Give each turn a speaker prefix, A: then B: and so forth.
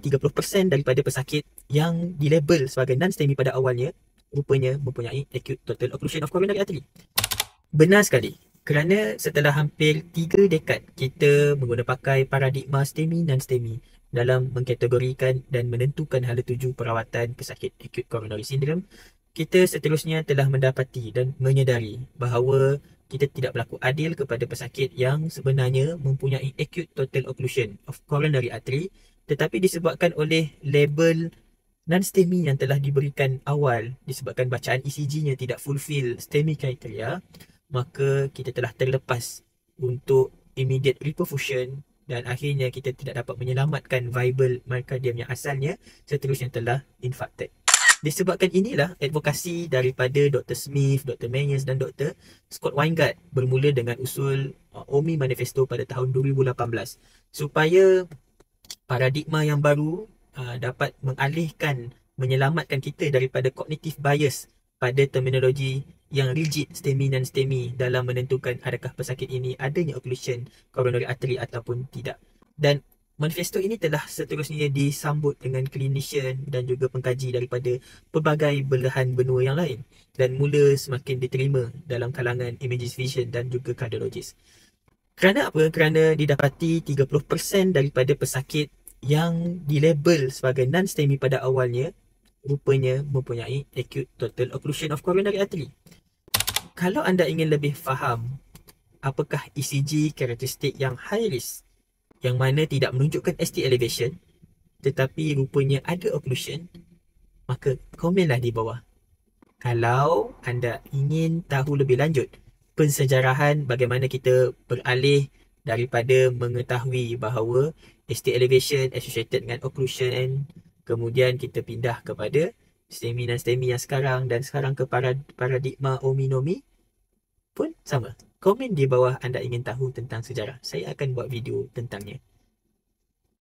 A: 30% daripada pesakit yang dilabel sebagai non-STEMI pada awalnya rupanya mempunyai acute total occlusion of coronary artery. Benar sekali. Kerana setelah hampir 3 dekad kita menggunakan pakai paradigma STEMI non-STEMI dalam mengkategorikan dan menentukan hala tuju perawatan pesakit acute coronary syndrome, kita seterusnya telah mendapati dan menyedari bahawa kita tidak berlaku adil kepada pesakit yang sebenarnya mempunyai acute total occlusion of coronary artery, tetapi disebabkan oleh label non-STEMI yang telah diberikan awal disebabkan bacaan ECG-nya tidak fulfill STEMI kriteria, maka kita telah terlepas untuk immediate reperfusion dan akhirnya kita tidak dapat menyelamatkan viable myocardium yang asalnya, seterusnya telah infarcted. Disebabkan inilah advokasi daripada Dr. Smith, Dr. Mayers dan Dr. Scott Weingart bermula dengan usul OMI Manifesto pada tahun 2018 supaya paradigma yang baru dapat mengalihkan, menyelamatkan kita daripada cognitive bias pada terminologi yang rigid STEMI dan STEMI dalam menentukan adakah pesakit ini adanya occlusion coronary artery ataupun tidak. Dan manifesto ini telah seterusnya disambut dengan clinician dan juga pengkaji daripada pelbagai belahan benua yang lain dan mula semakin diterima dalam kalangan images vision dan juga cardiologist. Kerana apa? Kerana didapati 30% daripada pesakit yang dilabel sebagai non-STEMI pada awalnya rupanya mempunyai acute total occlusion of coronary artery. Kalau anda ingin lebih faham apakah ECG karakteristik yang high risk yang mana tidak menunjukkan ST elevation tetapi rupanya ada occlusion, maka komenlah di bawah. Kalau anda ingin tahu lebih lanjut pensejarahan bagaimana kita beralih daripada mengetahui bahawa ST elevation associated dengan occlusion, kemudian kita pindah kepada STEMI dan STEMI yang sekarang dan sekarang ke paradigma OMI-NOMI pun sama. Komen di bawah anda ingin tahu tentang sejarah. Saya akan buat video tentangnya.